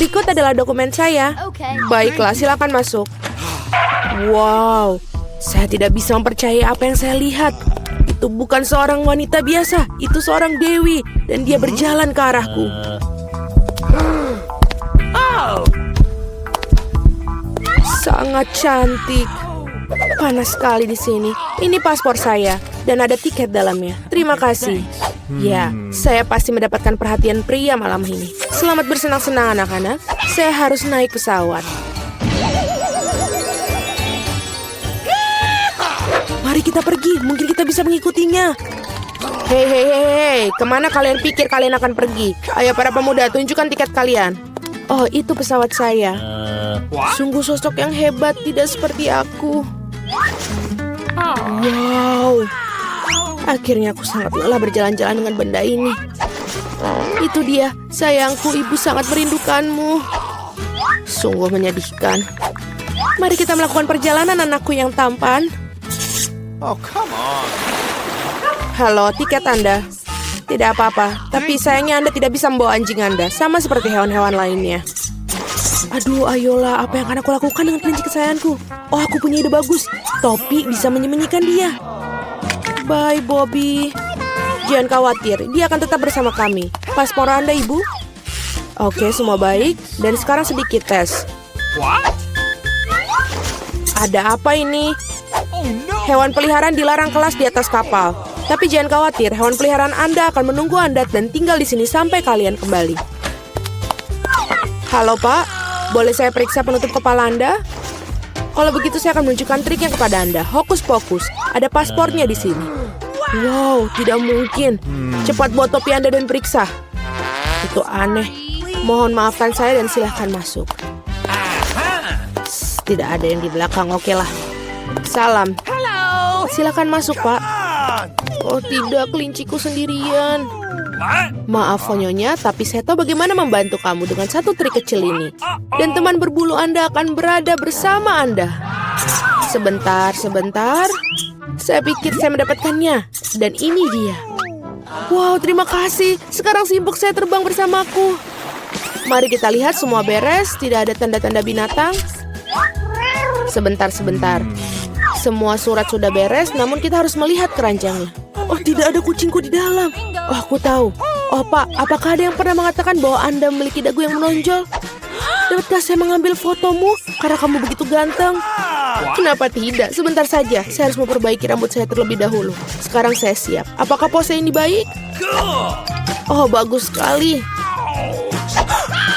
Berikut adalah dokumen saya. Baiklah, silakan masuk. Wow, saya tidak bisa mempercayai apa yang saya lihat. Itu bukan seorang wanita biasa, itu seorang dewi, dan dia berjalan ke arahku. Sangat cantik. Panas sekali di sini. Ini paspor saya dan ada tiket dalamnya. Terima kasih. Ya, saya pasti mendapatkan perhatian pria malam ini. Selamat bersenang-senang anak-anak. Saya harus naik pesawat. Mari kita pergi, mungkin kita bisa mengikutinya. Hei, kemana kalian pikir kalian akan pergi? Ayo para pemuda, tunjukkan tiket kalian. Oh, itu pesawat saya. Sungguh sosok yang hebat, tidak seperti aku. Wow. Akhirnya aku sangat lelah berjalan-jalan dengan benda ini. Itu dia, sayangku, ibu sangat merindukanmu. Sungguh menyedihkan. Mari kita melakukan perjalanan, anakku yang tampan. Oh, come on. Halo, tiket Anda. Tidak apa-apa, tapi sayangnya Anda tidak bisa membawa anjing Anda, sama seperti hewan-hewan lainnya. Aduh, ayolah, apa yang akan aku lakukan dengan kelinci kesayanganku? Oh, aku punya ide bagus. Topi bisa menyembunyikan dia. Bye, Bobby. Jangan khawatir, dia akan tetap bersama kami. Paspor Anda, Ibu? Oke, semua baik. Dan sekarang sedikit tes. Ada apa ini? Hewan peliharaan dilarang kelas di atas kapal. Tapi jangan khawatir, hewan peliharaan Anda akan menunggu Anda dan tinggal di sini sampai kalian kembali. Halo, Pak. Boleh saya periksa penutup kepala Anda? Kalau begitu saya akan menunjukkan triknya kepada Anda. Hokus pokus, ada paspornya di sini. Wow, tidak mungkin. Cepat bawa topi Anda dan periksa. Itu aneh. Mohon maafkan saya dan silahkan masuk. Tidak ada yang di belakang, oke lah. Salam. Silakan masuk, Pak. Oh tidak, kelinciku sendirian. Maaf, Nyonya, tapi saya tahu bagaimana membantu kamu dengan satu trik kecil ini. Dan teman berbulu Anda akan berada bersama Anda. Sebentar. Saya pikir saya mendapatkannya. Dan ini dia. Wow, terima kasih. Sekarang sibuk saya terbang bersamaku. Mari kita lihat semua beres. Tidak ada tanda-tanda binatang. Sebentar. Semua surat sudah beres, namun kita harus melihat keranjangnya. Oh, tidak ada kucingku di dalam. Oh, aku tahu. Oh, Pak, apakah ada yang pernah mengatakan bahwa Anda memiliki dagu yang menonjol? Dapatkah saya mengambil fotomu karena kamu begitu ganteng? Kenapa tidak? Sebentar saja. Saya harus memperbaiki rambut saya terlebih dahulu. Sekarang saya siap. Apakah pose ini baik? Oh, bagus sekali.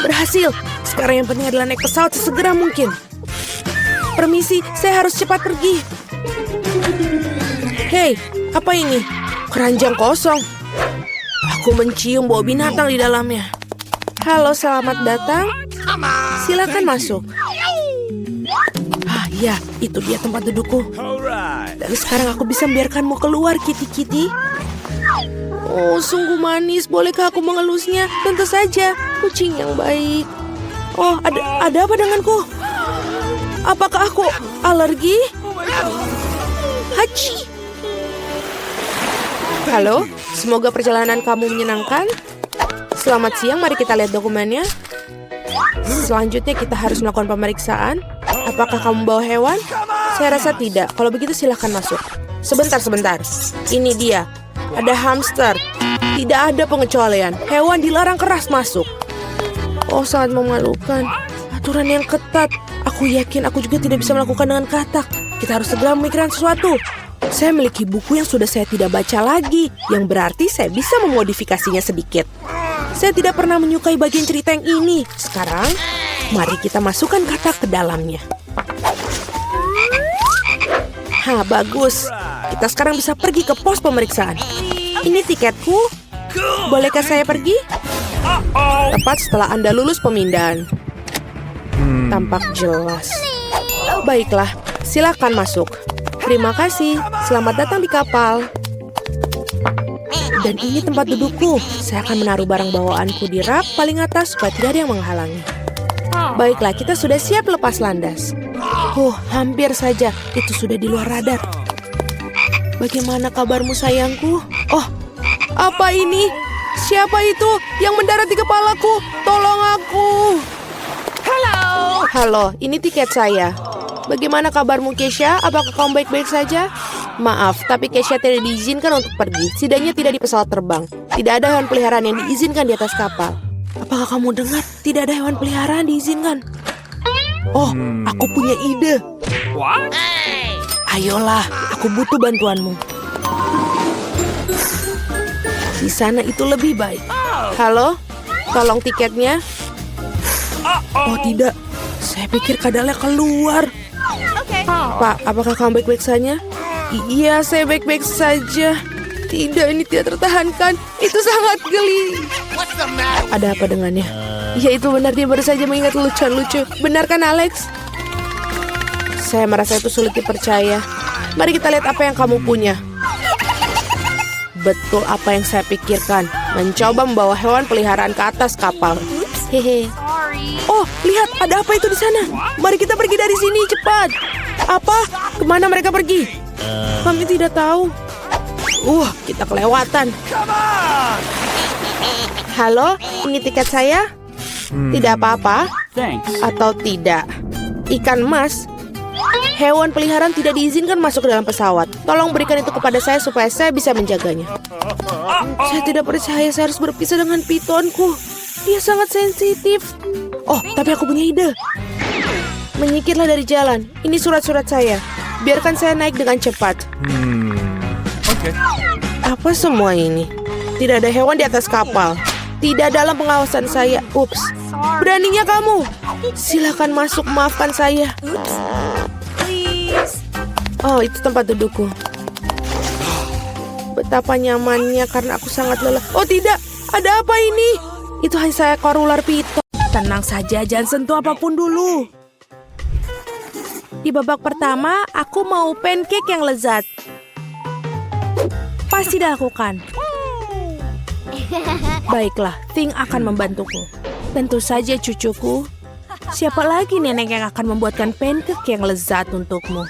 Berhasil. Sekarang yang penting adalah naik pesawat sesegera mungkin. Permisi, saya harus cepat pergi. Hei, apa ini? Keranjang kosong. Aku mencium bau binatang di dalamnya. Halo, selamat datang. Silakan masuk. Ah, ya, itu dia tempat dudukku. Dan sekarang aku bisa membiarkanmu keluar, Kitty. Oh, sungguh manis. Bolehkah aku mengelusnya? Tentu saja, kucing yang baik. Oh, ada apa denganku? Apakah aku alergi? Hachi. Halo, semoga perjalanan kamu menyenangkan. Selamat siang, mari kita lihat dokumennya. Selanjutnya kita harus melakukan pemeriksaan. Apakah kamu bawa hewan? Saya rasa tidak. Kalau begitu silahkan masuk. Sebentar. Ini dia. Ada hamster. Tidak ada pengecualian. Hewan dilarang keras masuk. Oh, sangat memalukan. Aturan yang ketat. Aku yakin aku juga tidak bisa melakukan dengan katak. Kita harus segera memikirkan sesuatu. Saya memiliki buku yang sudah saya tidak baca lagi, yang berarti saya bisa memodifikasinya sedikit. Saya tidak pernah menyukai bagian cerita yang ini. Sekarang, mari kita masukkan katak ke dalamnya. Bagus. Kita sekarang bisa pergi ke pos pemeriksaan. Ini tiketku. Bolehkah saya pergi? Tepat setelah Anda lulus pemindahan. Tampak jelas. Baiklah, silakan masuk. Terima kasih. Selamat datang di kapal. Dan ini tempat dudukku. Saya akan menaruh barang bawaanku di rak paling atas supaya tidak ada yang menghalangi. Baiklah, kita sudah siap lepas landas. Hampir saja. Itu sudah di luar radar. Bagaimana kabarmu, sayangku? Oh, apa ini? Siapa itu yang mendarat di kepalaku? Tolong aku. Halo, ini tiket saya. Bagaimana kabarmu, Keisha? Apakah kamu baik-baik saja? Maaf, tapi Keisha tidak diizinkan untuk pergi. Setidaknya tidak di pesawat terbang. Tidak ada hewan peliharaan yang diizinkan di atas kapal. Apakah kamu dengar? Tidak ada hewan peliharaan diizinkan. Oh, aku punya ide. What? Ayolah, aku butuh bantuanmu. Di sana itu lebih baik. Halo? Tolong tiketnya. Oh tidak, saya pikir kadalnya keluar. Pak, apakah kamu baik-baik saja? Iya, saya baik-baik saja. Tidak, ini tidak tertahankan. Itu sangat geli. Ada apa dengannya? Ya itu benar, dia baru saja mengingat lucu-lucu. Benar kan, Alex? Saya merasa itu sulit dipercaya. Mari kita lihat apa yang kamu punya. Betul apa yang saya pikirkan. Mencoba membawa hewan peliharaan ke atas kapal. Hehe. Oh, lihat, ada apa itu di sana? Mari kita pergi dari sini, cepat. Apa? Kemana mereka pergi? Kami tidak tahu. Kita kelewatan. Halo, ini tiket saya? Tidak apa-apa? Thanks. Atau tidak? Ikan emas? Hewan peliharaan tidak diizinkan masuk ke dalam pesawat. Tolong berikan itu kepada saya supaya saya bisa menjaganya. Saya tidak percaya saya harus berpisah dengan pitonku. Dia sangat sensitif. Oh, tapi aku punya ide. Menyingkirlah dari jalan. Ini surat-surat saya. Biarkan saya naik dengan cepat. Okay. Apa semua ini? Tidak ada hewan di atas kapal. Tidak dalam pengawasan saya. Ups. Beraninya kamu. Silakan masuk, maafkan saya. Oh, itu tempat dudukku. Betapa nyamannya karena aku sangat lelah. Oh tidak, ada apa ini? Itu hanya seekor ular piton. Tenang saja, jangan sentuh apapun dulu. Di babak pertama, aku mau pancake yang lezat. Pasti dilakukan. Baiklah, Ting akan membantuku. Tentu saja cucuku. Siapa lagi nenek yang akan membuatkan pancake yang lezat untukmu?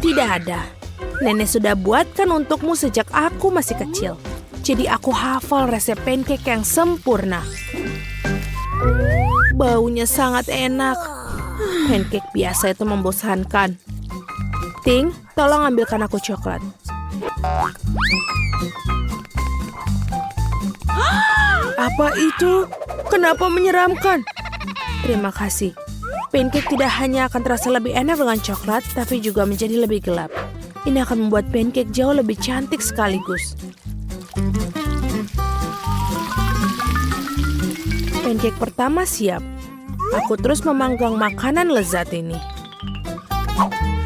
Tidak ada. Nenek sudah buatkan untukmu sejak aku masih kecil. Jadi aku hafal resep pancake yang sempurna. Baunya sangat enak. Pancake biasa itu membosankan. Ting, tolong ambilkan aku coklat. Apa itu? Kenapa menyeramkan? Terima kasih. Pancake tidak hanya akan terasa lebih enak dengan coklat, tapi juga menjadi lebih gelap. Ini akan membuat pancake jauh lebih cantik sekaligus. Pancake pertama siap. Aku terus memanggang makanan lezat ini.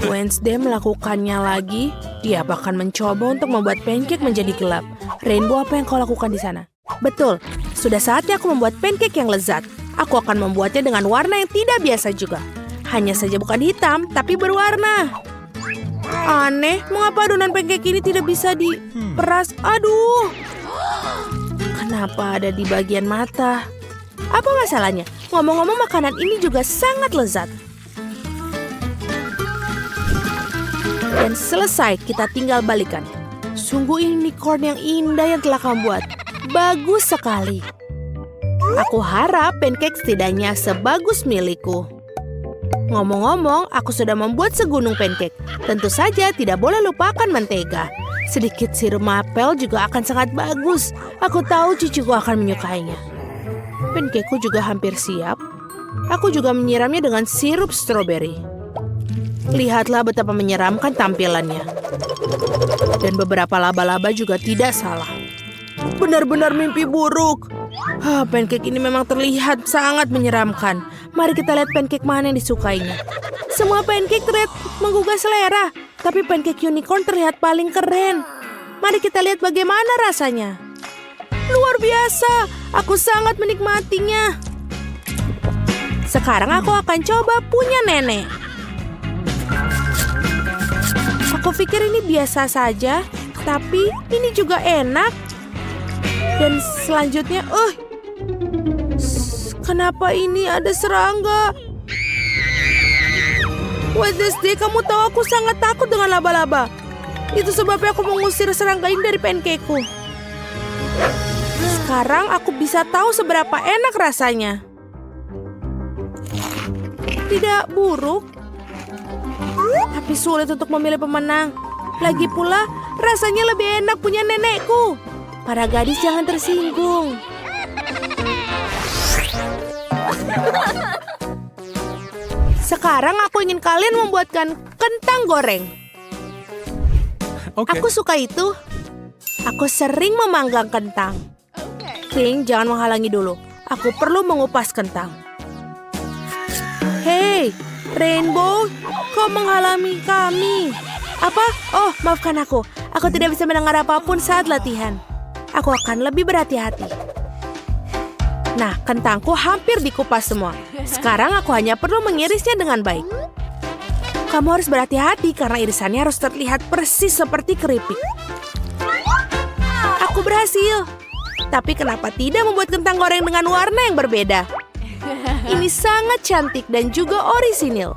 Wednesday melakukannya lagi. Dia bahkan mencoba untuk membuat pancake menjadi gelap. Rainbow, apa yang kau lakukan di sana? Betul, sudah saatnya aku membuat pancake yang lezat. Aku akan membuatnya dengan warna yang tidak biasa juga. Hanya saja bukan hitam, tapi berwarna. Aneh, mengapa adonan pancake ini tidak bisa diperas? Aduh, kenapa ada di bagian mata? Apa masalahnya? Ngomong-ngomong, makanan ini juga sangat lezat. Dan selesai, kita tinggal balikan. Sungguh ini unicorn yang indah yang telah kamu buat. Bagus sekali. Aku harap pancake setidaknya sebagus milikku. Ngomong-ngomong, aku sudah membuat segunung pancake. Tentu saja tidak boleh lupakan mentega. Sedikit sirup maple juga akan sangat bagus. Aku tahu cucuku akan menyukainya. Pancakeku juga hampir siap. Aku juga menyiramnya dengan sirup stroberi. Lihatlah betapa menyeramkan tampilannya. Dan beberapa laba-laba juga tidak salah. Benar-benar mimpi buruk. Pancake ini memang terlihat sangat menyeramkan. Mari kita lihat pancake mana yang disukainya. Semua pancake terlihat menggugah selera, tapi pancake unicorn terlihat paling keren. Mari kita lihat bagaimana rasanya. Luar biasa, aku sangat menikmatinya. Sekarang aku akan coba punya nenek. Aku pikir ini biasa saja, tapi ini juga enak. Dan selanjutnya, kenapa ini ada serangga? Wednesday, kamu tahu aku sangat takut dengan laba-laba. Itu sebabnya aku mengusir serangga ini dari pancakeku. Sekarang aku bisa tahu seberapa enak rasanya. tidak buruk. Tapi sulit untuk memilih pemenang. Lagi pula, rasanya lebih enak punya nenekku. Para gadis jangan tersinggung. Sekarang aku ingin kalian membuatkan kentang goreng. Okay. Aku suka itu. Aku sering memanggang kentang. King, jangan menghalangi dulu. Aku perlu mengupas kentang. Hei, Rainbow, kau menghalangi kami. Apa? Oh, maafkan aku. Aku tidak bisa mendengar apapun saat latihan. Aku akan lebih berhati-hati. Nah, kentangku hampir dikupas semua. Sekarang aku hanya perlu mengirisnya dengan baik. Kamu harus berhati-hati karena irisannya harus terlihat persis seperti keripik. Aku berhasil. Tapi kenapa tidak membuat kentang goreng dengan warna yang berbeda? Ini sangat cantik dan juga orisinil.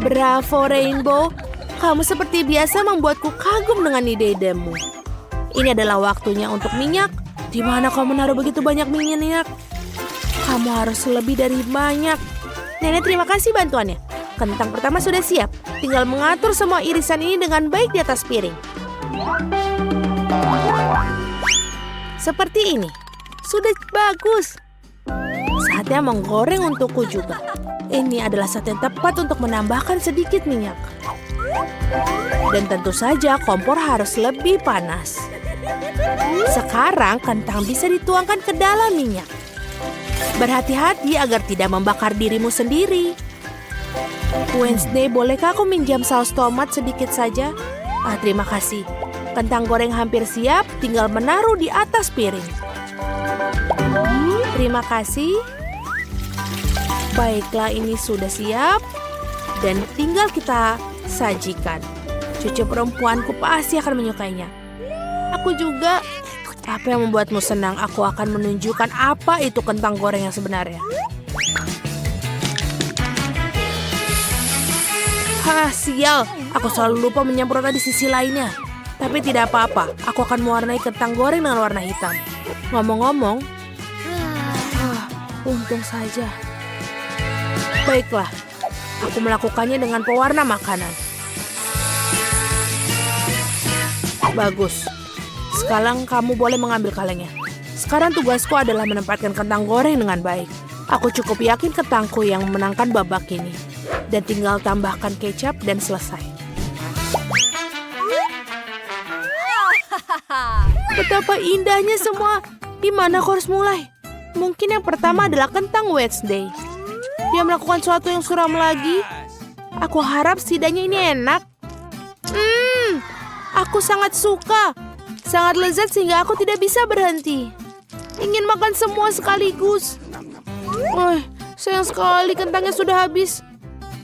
Bravo, Rainbow. Kamu seperti biasa membuatku kagum dengan ide-idemu. Ini adalah waktunya untuk minyak. Di mana kau menaruh begitu banyak minyak? Kamu harus lebih dari banyak. Nenek, terima kasih bantuannya. Kentang pertama sudah siap. Tinggal mengatur semua irisan ini dengan baik di atas piring. Seperti ini. Sudah bagus. Saatnya menggoreng untukku juga. Ini adalah saat yang tepat untuk menambahkan sedikit minyak. Dan tentu saja kompor harus lebih panas. Sekarang kentang bisa dituangkan ke dalam minyak. Berhati-hati agar tidak membakar dirimu sendiri. Wednesday, bolehkah aku minjam saus tomat sedikit saja? Terima kasih. Kentang goreng hampir siap, tinggal menaruh di atas piring. Terima kasih. Baiklah, ini sudah siap. Dan tinggal kita sajikan. Cucu perempuanku pasti akan menyukainya. Aku juga. Apa yang membuatmu senang? Aku akan menunjukkan apa itu kentang goreng yang sebenarnya. Sial. Aku selalu lupa menyemprotnya di sisi lainnya. Tapi tidak apa-apa. Aku akan mewarnai kentang goreng dengan warna hitam. Ngomong-ngomong, untung saja. Baiklah, aku melakukannya dengan pewarna makanan. Bagus. Sekarang kamu boleh mengambil kalengnya. Sekarang tugasku adalah menempatkan kentang goreng dengan baik. Aku cukup yakin kentangku yang memenangkan babak ini. Dan tinggal tambahkan kecap dan selesai. Betapa indahnya semua. Di mana aku harus mulai? Mungkin yang pertama adalah kentang Wednesday. Dia melakukan sesuatu yang suram lagi. Aku harap setidaknya ini enak. Aku sangat suka. Sangat lezat sehingga aku tidak bisa berhenti. Ingin makan semua sekaligus. Sayang sekali kentangnya sudah habis.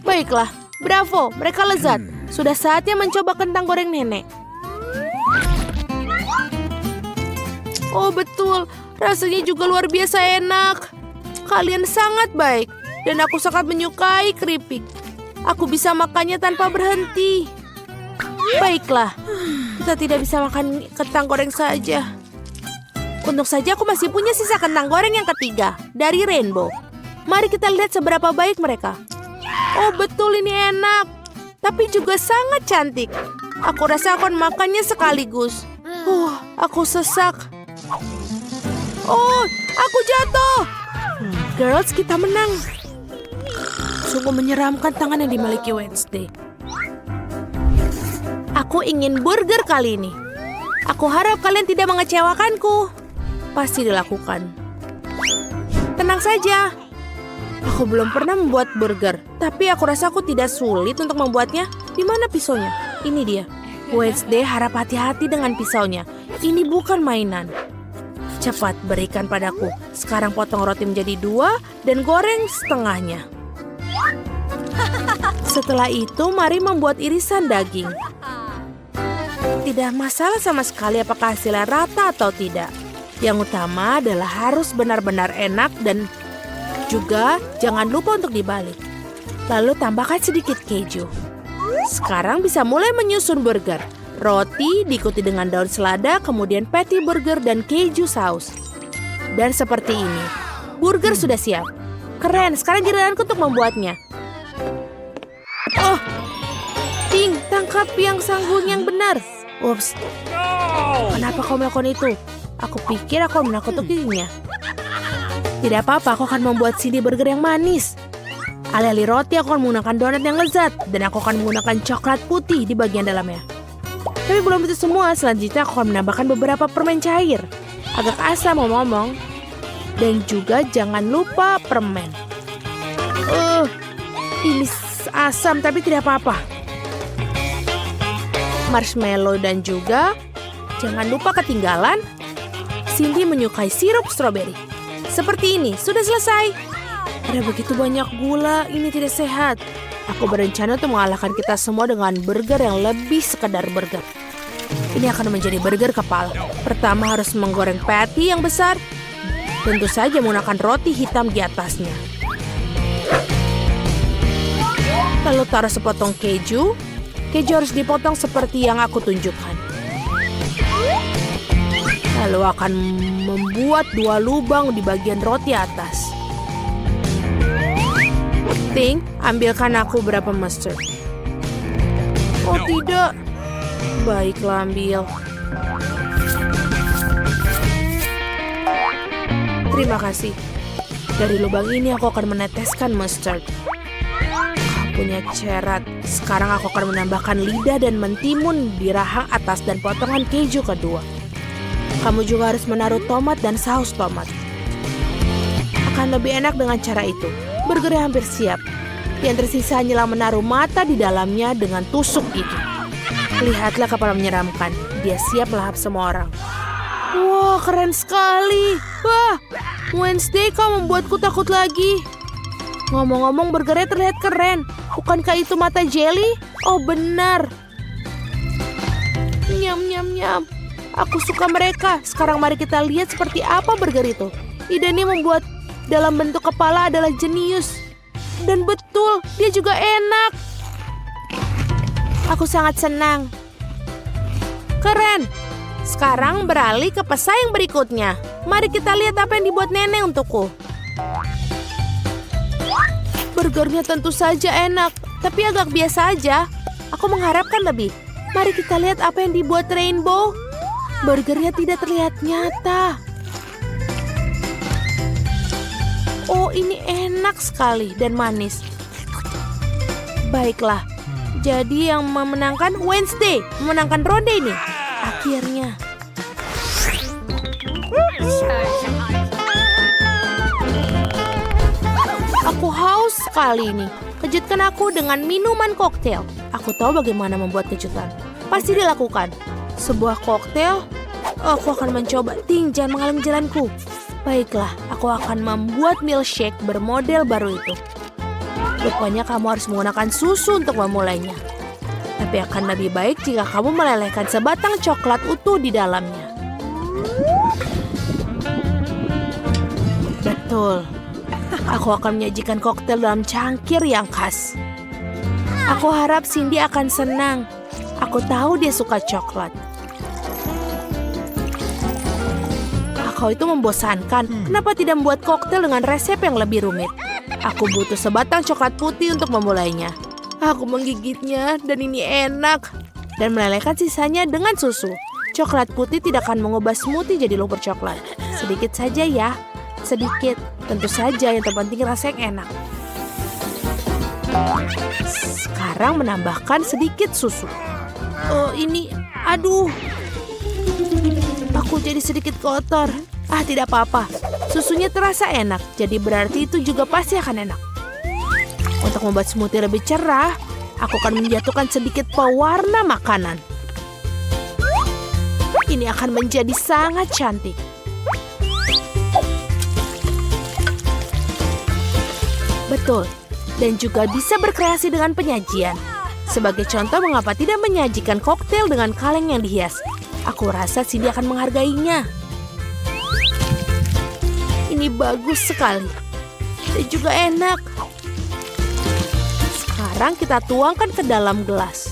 Baiklah, bravo, mereka lezat. Sudah saatnya mencoba kentang goreng nenek. Oh betul, rasanya juga luar biasa enak. Kalian sangat baik. Dan aku sangat menyukai keripik. Aku bisa makannya tanpa berhenti. Baiklah, kita tidak bisa makan kentang goreng saja. Untung saja aku masih punya sisa kentang goreng yang ketiga, dari Rainbow. Mari kita lihat seberapa baik mereka. Oh betul, ini enak. Tapi juga sangat cantik. Aku rasa akan makannya sekaligus. Aku sesak. Oh, aku jatuh. Girls, kita menang. Sungguh menyeramkan tangan yang dimiliki Wednesday. Aku ingin burger kali ini. Aku harap kalian tidak mengecewakanku. Pasti dilakukan. Tenang saja. Aku belum pernah membuat burger. Tapi aku rasa aku tidak sulit untuk membuatnya. Di mana pisaunya? Ini dia. Wednesday harap hati-hati dengan pisaunya. Ini bukan mainan. Cepat berikan padaku. Sekarang potong roti menjadi 2 dan goreng setengahnya. Setelah itu, mari membuat irisan daging. Tidak masalah sama sekali apakah hasilnya rata atau tidak. Yang utama adalah harus benar-benar enak dan juga jangan lupa untuk dibalik. Lalu tambahkan sedikit keju. Sekarang bisa mulai menyusun burger. Roti diikuti dengan daun selada, kemudian patty burger dan keju saus. Dan seperti ini. burger sudah siap. Keren, sekarang giliranku untuk membuatnya. Oh, Ting, tangkap yang sanggung yang benar. Ups, No! kenapa kau melakukan itu? Aku pikir aku menakut-nakutinya. Tidak apa-apa, aku akan membuat Cindy burger yang manis. Alih-alih roti, aku akan menggunakan donat yang lezat. Dan aku akan menggunakan coklat putih di bagian dalamnya. Tapi belum itu semua, selanjutnya aku akan menambahkan beberapa permen cair. Agak asam ngomong-ngomong. Dan juga jangan lupa permen. Ini asam tapi tidak apa-apa. Marshmallow dan juga jangan lupa ketinggalan. Cindy menyukai sirup stroberi. Seperti ini, sudah selesai. Ada begitu banyak gula, ini tidak sehat. Aku berencana untuk mengalahkan kita semua dengan burger yang lebih sekedar burger. Ini akan menjadi burger kepala. Pertama harus menggoreng patty yang besar. Tentu saja menggunakan roti hitam di atasnya. Lalu taruh sepotong keju. Keju harus dipotong seperti yang aku tunjukkan. Lalu akan membuat 2 lubang di bagian roti atas. Ting, ambilkan aku berapa mustard. Oh tidak. Baiklah, ambil. Terima kasih. Dari lubang ini aku akan meneteskan mustard. Punya cerat. Sekarang aku akan menambahkan lidah dan mentimun di rahang atas dan potongan keju kedua. Kamu juga harus menaruh tomat dan saus tomat. Akan lebih enak dengan cara itu. Burgernya hampir siap. Yang tersisa hanyalah menaruh mata di dalamnya dengan tusuk itu. Lihatlah kepala menyeramkan. Dia siap melahap semua orang. Wah, keren sekali. Wah, Wednesday kau membuatku takut lagi. Ngomong-ngomong, burgernya terlihat keren. Bukankah itu mata jelly? Oh, benar. Nyam, nyam, nyam. Aku suka mereka. Sekarang mari kita lihat seperti apa burger itu. Ide ini membuat dalam bentuk kepala adalah jenius. Dan betul, dia juga enak. Aku sangat senang. Keren. Sekarang beralih ke pesaing berikutnya. Mari kita lihat apa yang dibuat nenek untukku. Burgernya tentu saja enak, tapi agak biasa aja. Aku mengharapkan lebih. Mari kita lihat apa yang dibuat Rainbow. Burgernya tidak terlihat nyata. Oh, ini enak sekali dan manis. Baiklah, jadi yang memenangkan Wednesday, memenangkan ronde ini. Akhirnya. Aku haus sekali ini. Kejutkan aku dengan minuman koktail. Aku tahu bagaimana membuat kejutan. Pasti dilakukan. Sebuah koktail. Aku akan mencoba. Ting, jangan menghalangi jalanku. Baiklah, aku akan membuat milkshake bermodel baru itu. Rupanya kamu harus menggunakan susu untuk memulainya. Tapi akan lebih baik jika kamu melelehkan sebatang coklat utuh di dalamnya. Betul. Aku akan menyajikan koktail dalam cangkir yang khas. Aku harap Cindy akan senang. Aku tahu dia suka coklat. Kau itu membosankan. Kenapa tidak membuat koktail dengan resep yang lebih rumit? Aku butuh sebatang coklat putih untuk memulainya. Aku menggigitnya dan ini enak. Dan melelehkan sisanya dengan susu. Coklat putih tidak akan mengubah smoothie jadi lumpur coklat. Sedikit saja ya. Sedikit. Tentu saja yang terpenting rasa yang enak. Sekarang menambahkan sedikit susu. Oh ini, aduh. Aku jadi sedikit kotor. Ah, tidak apa-apa. Susunya terasa enak, jadi berarti itu juga pasti akan enak. Untuk membuat smoothie lebih cerah, aku akan menjatuhkan sedikit pewarna makanan. Ini akan menjadi sangat cantik. Betul, dan juga bisa berkreasi dengan penyajian. Sebagai contoh, mengapa tidak menyajikan koktail dengan kaleng yang dihias? Aku rasa Cindy akan menghargainya. Ini bagus sekali. Dan juga enak. Sekarang kita tuangkan ke dalam gelas.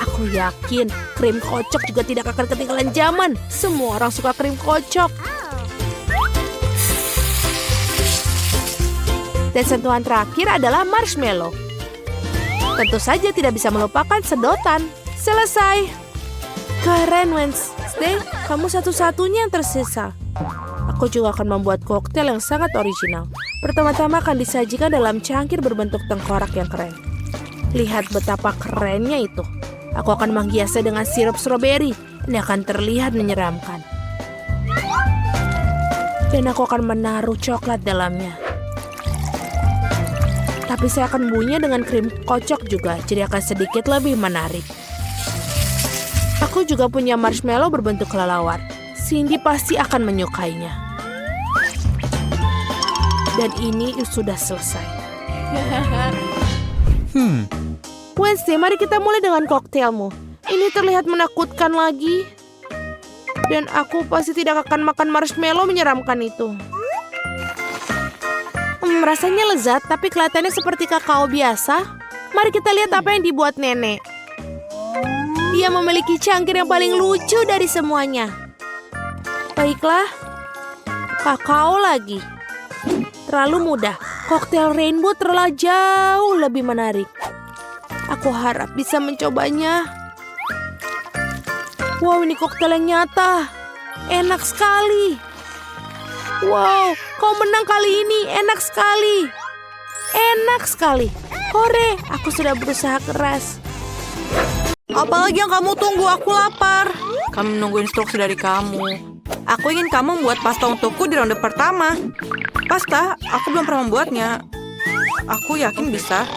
Aku Aku yakin krim kocok juga tidak akan ketinggalan zaman. Semua orang suka krim kocok. Dan sentuhan terakhir adalah marshmallow. Tentu saja tidak bisa melupakan sedotan. Selesai. Keren, Wednesday. Kamu satu-satunya yang tersisa. Aku juga akan membuat koktail yang sangat original. Pertama-tama akan disajikan dalam cangkir berbentuk tengkorak yang keren. Lihat betapa kerennya itu. Aku akan menghiasnya dengan sirup stroberi. Ini akan terlihat menyeramkan. Dan aku akan menaruh coklat dalamnya. Tapi saya akan bunyinya dengan krim kocok juga, jadi akan sedikit lebih menarik. Aku juga punya marshmallow berbentuk kelelawar. Cindy pasti akan menyukainya. Dan ini sudah selesai. Wednesday, mari kita mulai dengan koktailmu. Ini terlihat menakutkan lagi. Dan aku pasti tidak akan makan marshmallow menyeramkan itu. Rasanya lezat, tapi kelihatannya seperti kakao biasa. Mari kita lihat apa yang dibuat nenek. Dia memiliki cangkir yang paling lucu dari semuanya. Baiklah, kakao lagi. Terlalu mudah. Koktail rainbow terlalu jauh lebih menarik. Aku harap bisa mencobanya. Wow, ini koktail yang nyata. Enak sekali. Wow, kau menang kali ini. Enak sekali. Enak sekali. Hore, aku sudah berusaha keras. Apalagi yang kamu tunggu? Aku lapar. Kami menunggu instruksi dari kamu. Aku ingin kamu membuat pasta untukku di ronde pertama. Pasta? Aku belum pernah membuatnya. Aku yakin bisa.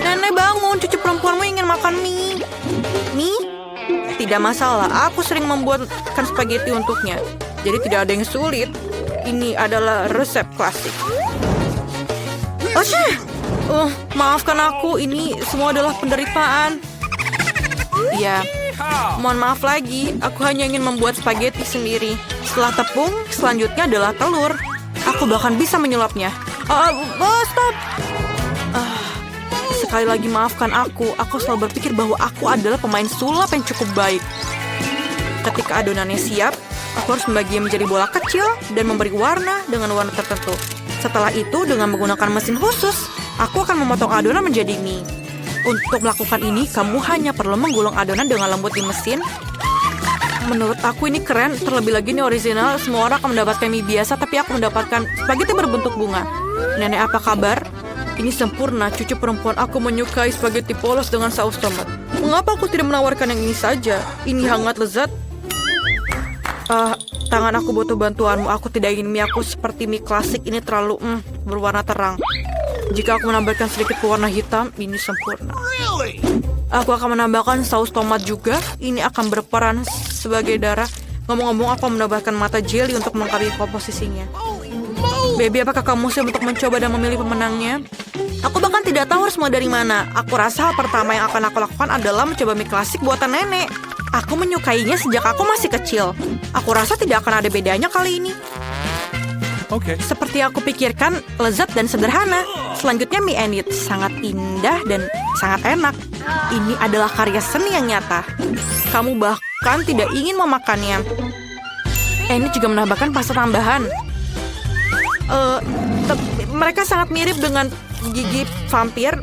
Nenek bangun, cucu perempuanmu ingin makan mie. Mie? Tidak masalah, aku sering membuatkan spaghetti untuknya. Jadi tidak ada yang sulit. Ini adalah resep klasik. Maafkan aku, ini semua adalah penderitaan. Ya, mohon maaf lagi. Aku hanya ingin membuat spaghetti sendiri. Setelah tepung, selanjutnya adalah telur. Aku bahkan bisa menyulapnya. Stop! Sekali lagi maafkan aku. Aku selalu berpikir bahwa aku adalah pemain sulap yang cukup baik. Ketika adonannya siap, aku harus membaginya menjadi bola kecil dan memberi warna dengan warna tertentu. Setelah itu, dengan menggunakan mesin khusus, aku akan memotong adonan menjadi mie. Untuk melakukan ini, kamu hanya perlu menggulung adonan dengan lembut di mesin. Menurut aku ini keren, terlebih lagi ini original. Semua orang akan mendapatkan mie biasa, tapi aku mendapatkan spaghetti berbentuk bunga. Nenek, apa kabar? Ini sempurna, cucu perempuan aku menyukai spaghetti polos dengan saus tomat. Mengapa aku tidak menawarkan yang ini saja? Ini hangat lezat. Tangan aku butuh bantuanmu. Aku tidak ingin mie aku seperti mie klasik. Ini terlalu berwarna terang. Jika aku menambahkan sedikit warna hitam, ini sempurna. Aku akan menambahkan saus tomat juga. Ini akan berperan sebagai darah. Ngomong-ngomong, aku menambahkan mata jelly untuk melengkapi komposisinya. Baby, apakah kamu siap untuk mencoba dan memilih pemenangnya? Aku bahkan tidak tahu harus mulai dari mana. Aku rasa hal pertama yang akan aku lakukan adalah mencoba mie klasik buatan nenek. Aku menyukainya sejak aku masih kecil. Aku rasa tidak akan ada bedanya kali ini. Okay. Seperti aku pikirkan, lezat dan sederhana. Selanjutnya mie Enid. Sangat indah dan sangat enak. Ini adalah karya seni yang nyata. Kamu bahkan tidak ingin memakannya. Enid juga menambahkan pasta tambahan. Mereka sangat mirip dengan gigi vampir.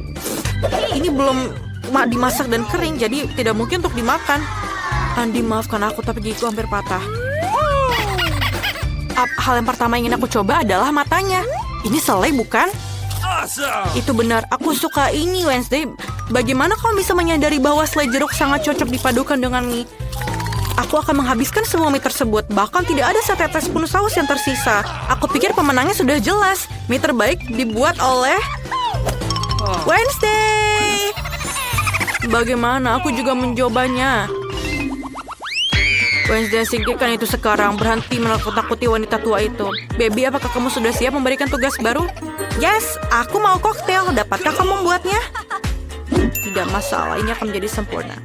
Ini belum dimasak dan kering, jadi tidak mungkin untuk dimakan. Andi, maafkan aku, tapi gigiku hampir patah. Hal yang pertama yang ingin aku coba adalah matanya. Ini selai, bukan? Awesome. Itu benar, aku suka ini, Wednesday. Bagaimana kamu bisa menyadari bahwa selai jeruk sangat cocok dipadukan dengan mie? Aku akan menghabiskan semua mie tersebut. Bahkan tidak ada setetes pun saus yang tersisa. Aku pikir pemenangnya sudah jelas. Mie terbaik dibuat oleh Wednesday. Bagaimana? Aku juga mencobanya. Wednesday, singkirkan itu sekarang. Berhenti menakut-nakuti wanita tua itu. Baby, apakah kamu sudah siap memberikan tugas baru? Yes, aku mau koktail. Dapatkah kamu membuatnya? Tidak masalah, ini akan menjadi sempurna.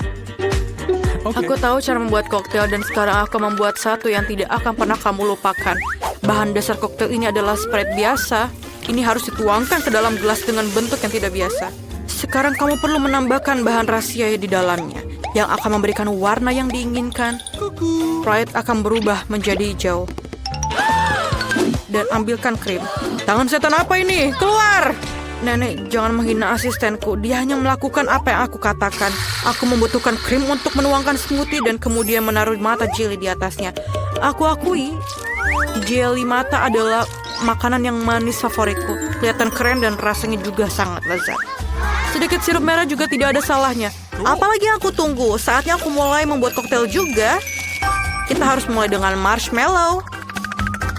Okay. Aku tahu cara membuat koktail dan sekarang aku membuat satu yang tidak akan pernah kamu lupakan. Bahan dasar koktail ini adalah Sprite biasa. Ini harus dituangkan ke dalam gelas dengan bentuk yang tidak biasa. Sekarang kamu perlu menambahkan bahan rahasia di dalamnya. yang akan memberikan warna yang diinginkan. Sprite akan berubah menjadi hijau. Dan ambilkan krim. Tangan setan apa ini? Keluar! Nenek, jangan menghina asistenku. Dia hanya melakukan apa yang aku katakan. Aku membutuhkan krim untuk menuangkan smoothie dan kemudian menaruh mata jelly di atasnya. Aku akui, jelly mata adalah makanan yang manis favoritku. Kelihatan keren dan rasanya juga sangat lezat. Sedikit sirup merah juga tidak ada salahnya. Apalagi yang aku tunggu? Saatnya aku mulai membuat koktail juga. Kita harus mulai dengan marshmallow.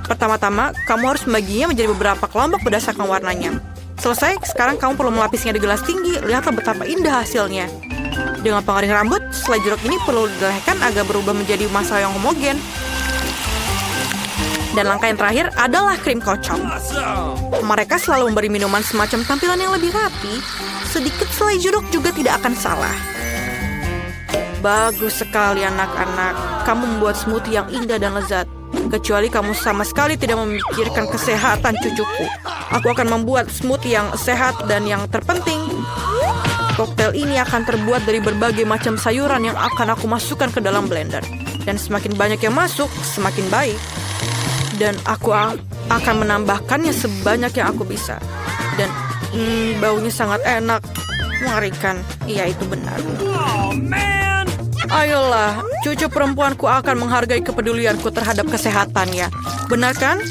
Pertama-tama, kamu harus membaginya menjadi beberapa kelompok berdasarkan warnanya. Selesai, sekarang kamu perlu melapisnya di gelas tinggi. Lihatlah betapa indah hasilnya. Dengan pengering rambut, selai jeruk ini perlu dilelehkan agar berubah menjadi massa yang homogen. Dan langkah yang terakhir adalah krim kocok. Mereka selalu memberi minuman semacam tampilan yang lebih rapi. Sedikit selai jeruk juga tidak akan salah. Bagus sekali anak-anak. Kamu membuat smoothie yang indah dan lezat. Kecuali kamu sama sekali tidak memikirkan kesehatan cucuku. Aku akan membuat smoothie yang sehat dan yang terpenting, koktail ini akan terbuat dari berbagai macam sayuran yang akan aku masukkan ke dalam blender. Dan semakin banyak yang masuk, semakin baik. Dan aku akan menambahkannya sebanyak yang aku bisa. Dan baunya sangat enak. Mengerikan. Iya, itu benar. Oh, man! Ayolah, cucu perempuanku akan menghargai kepedulianku terhadap kesehatannya. Benar kan?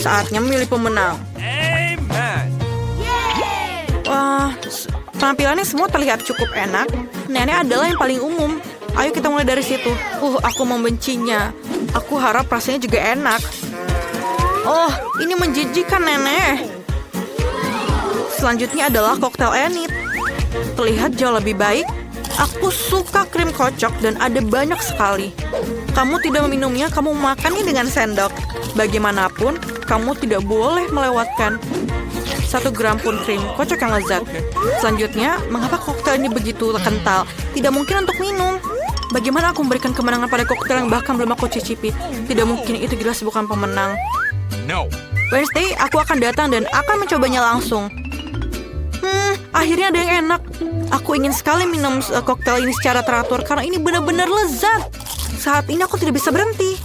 Saatnya memilih pemenang. Amen! Wah, tampilannya semua terlihat cukup enak. Nenek adalah yang paling umum. Ayo kita mulai dari situ. Aku membencinya. Aku harap rasanya juga enak. Oh, ini menjijikan, Nenek. Selanjutnya adalah koktail Enid. Terlihat jauh lebih baik. Aku suka krim kocok dan ada banyak sekali. Kamu tidak meminumnya, kamu makannya dengan sendok. Bagaimanapun, kamu tidak boleh melewatkan 1 gram pun krim kocok yang lezat. Selanjutnya, mengapa koktail ini begitu kental? Tidak mungkin untuk minum. Bagaimana aku memberikan kemenangan pada koktail yang bahkan belum aku cicipi? Tidak mungkin, itu jelas bukan pemenang. No. Wednesday, aku akan datang dan akan mencobanya langsung. Akhirnya ada yang enak. Aku ingin sekali minum koktail ini secara teratur karena ini benar-benar lezat. Saat ini aku tidak bisa berhenti.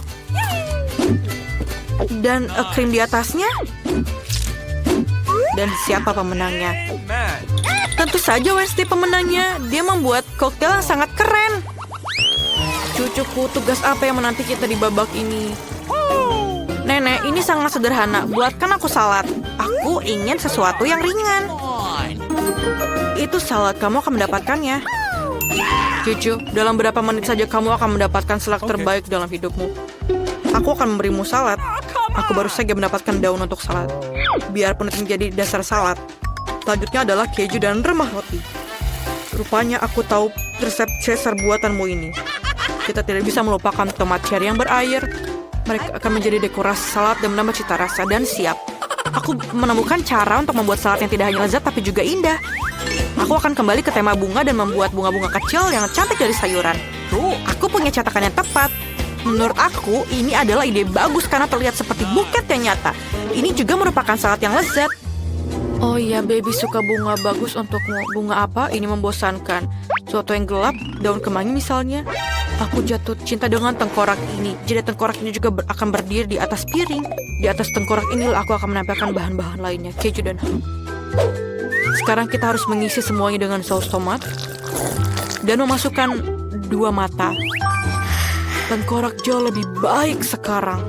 Dan krim di atasnya. Dan siapa pemenangnya? Amen! Tentu saja Wednesday pemenangnya. Dia membuat koktail yang sangat keren. Cucuku, tugas apa yang menanti kita di babak ini? Nenek, ini sangat sederhana. Buatkan aku salad. Aku ingin sesuatu yang ringan. Itu salad, kamu akan mendapatkannya. Cucu, dalam berapa menit saja kamu akan mendapatkan salad terbaik dalam hidupmu. Aku akan memberimu salad. Aku baru saja mendapatkan daun untuk salad. Biarpun itu menjadi dasar salad. Selanjutnya adalah keju dan remah roti. Rupanya aku tahu resep Caesar buatanmu ini. Kita tidak bisa melupakan tomat cherry yang berair. Mereka akan menjadi dekorasi salad dan menambah cita rasa. Dan siap. Aku menemukan cara untuk membuat salad yang tidak hanya lezat tapi juga indah. Aku akan kembali ke tema bunga dan membuat bunga-bunga kecil yang cantik dari sayuran. Aku punya cetakan yang tepat. Menurut aku, ini adalah ide bagus karena terlihat seperti buket yang nyata. Ini juga merupakan salad yang lezat. Oh iya, baby suka bunga, bagus untukmu. Bunga apa? Ini membosankan. Suatu yang gelap, daun kemangi misalnya. Aku jatuh cinta dengan tengkorak ini. Jadi tengkorak ini juga akan berdiri di atas piring. Di atas tengkorak inilah aku akan menambahkan bahan-bahan lainnya, keju dan ham. Sekarang kita harus mengisi semuanya dengan saus tomat. Dan memasukkan 2 mata. Tengkorak jauh lebih baik sekarang.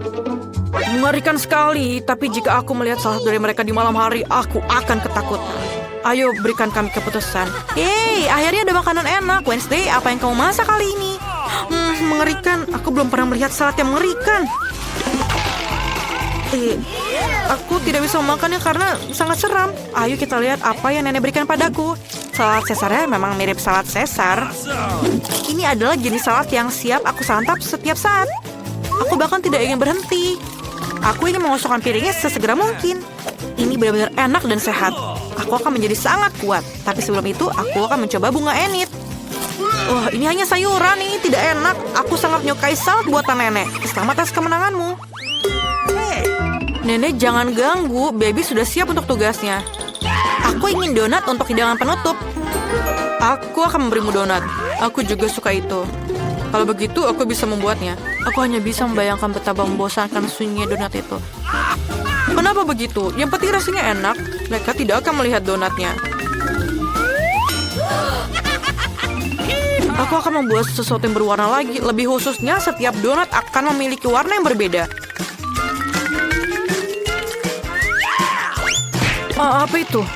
Mengerikan sekali, tapi jika aku melihat salah satu dari mereka di malam hari, aku akan ketakutan. Ayo, berikan kami keputusan. Yeay, akhirnya ada makanan enak. Wednesday, apa yang kamu masak kali ini? Mengerikan. Aku belum pernah melihat salad yang mengerikan. Aku tidak bisa memakannya karena sangat seram. Ayo kita lihat apa yang nenek berikan padaku. Salad Caesarnya memang mirip salad Caesar. Ini adalah jenis salad yang siap aku santap setiap saat. Aku bahkan tidak ingin berhenti. Aku ingin mengosongkan piringnya sesegera mungkin. Ini benar-benar enak dan sehat. Aku akan menjadi sangat kuat. Tapi sebelum itu, aku akan mencoba bunga Enid. Wah, ini hanya sayuran, ini tidak enak. Aku sangat menyukai salad buatan nenek. Selamat atas kemenanganmu. Nenek, jangan ganggu. Baby sudah siap untuk tugasnya. Aku ingin donat untuk hidangan penutup. Aku akan memberimu donat. Aku juga suka itu. Kalau begitu, aku bisa membuatnya. Aku hanya bisa membayangkan betapa membosankan sunyinya donat itu. Kenapa begitu? Yang penting rasanya enak. Mereka tidak akan melihat donatnya. Aku akan membuat sesuatu yang berwarna lagi. Lebih khususnya, setiap donat akan memiliki warna yang berbeda. Apa itu?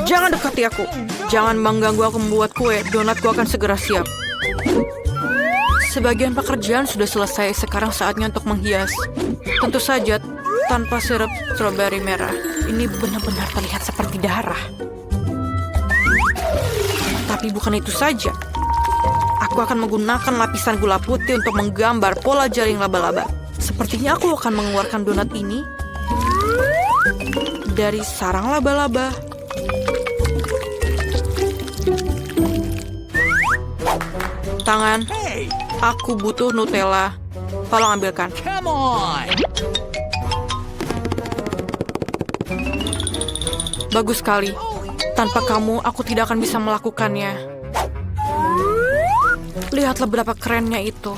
Jangan dekati aku. Jangan mengganggu aku membuat kue. Donatku akan segera siap. Sebagian pekerjaan sudah selesai. Sekarang saatnya untuk menghias. Tentu saja tanpa sirup stroberi merah. Ini benar-benar terlihat seperti darah. Tapi bukan itu saja. Aku akan menggunakan lapisan gula putih untuk menggambar pola jaring laba-laba. Sepertinya aku akan mengeluarkan donat ini dari sarang laba-laba. Tangan, aku butuh Nutella. Tolong ambilkan. Come on. Bagus sekali. Tanpa kamu, aku tidak akan bisa melakukannya. Lihatlah betapa kerennya itu.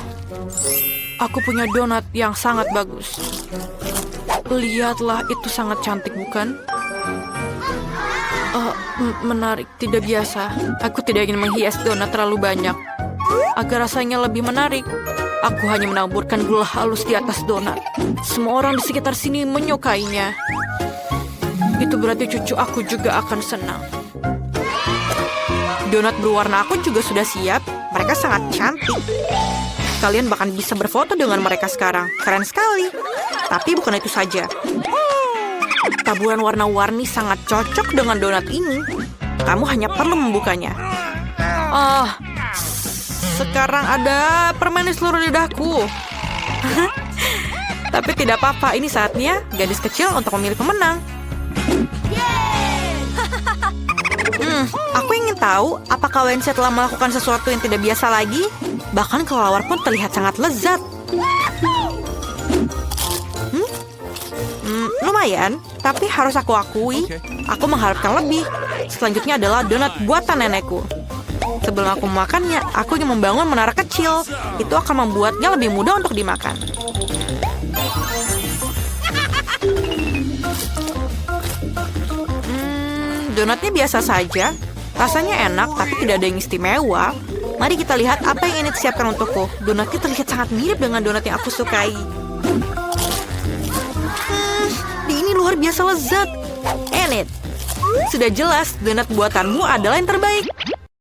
Aku punya donat yang sangat bagus. Lihatlah, itu sangat cantik, bukan? Menarik, tidak biasa. Aku tidak ingin menghias donat terlalu banyak. Agar rasanya lebih menarik, aku hanya menaburkan gula halus di atas donat. Semua orang di sekitar sini menyukainya. Itu berarti cucu aku juga akan senang. Donat berwarna aku juga sudah siap. Mereka sangat cantik. Kalian bahkan bisa berfoto dengan mereka sekarang. Keren sekali. Tapi bukan itu saja. Taburan warna-warni sangat cocok dengan donat ini. Kamu hanya perlu membukanya. Sekarang ada permen di seluruh lidahku. Tapi tidak apa-apa. Ini saatnya gadis kecil untuk memilih pemenang. Aku ingin tahu apakah Wednesday telah melakukan sesuatu yang tidak biasa lagi. Bahkan kelelawar pun terlihat sangat lezat. Lumayan, tapi harus aku akui, aku mengharapkan lebih. Selanjutnya adalah donat buatan nenekku. Sebelum aku memakannya, aku ingin membangun menara kecil. Itu akan membuatnya lebih mudah untuk dimakan. Donatnya biasa saja. Rasanya enak, tapi tidak ada yang istimewa. Mari kita lihat apa yang ini disiapkan untukku. Donatnya terlihat sangat mirip dengan donat yang aku sukai. Ini luar biasa lezat. Enid, sudah jelas donat buatanmu adalah yang terbaik.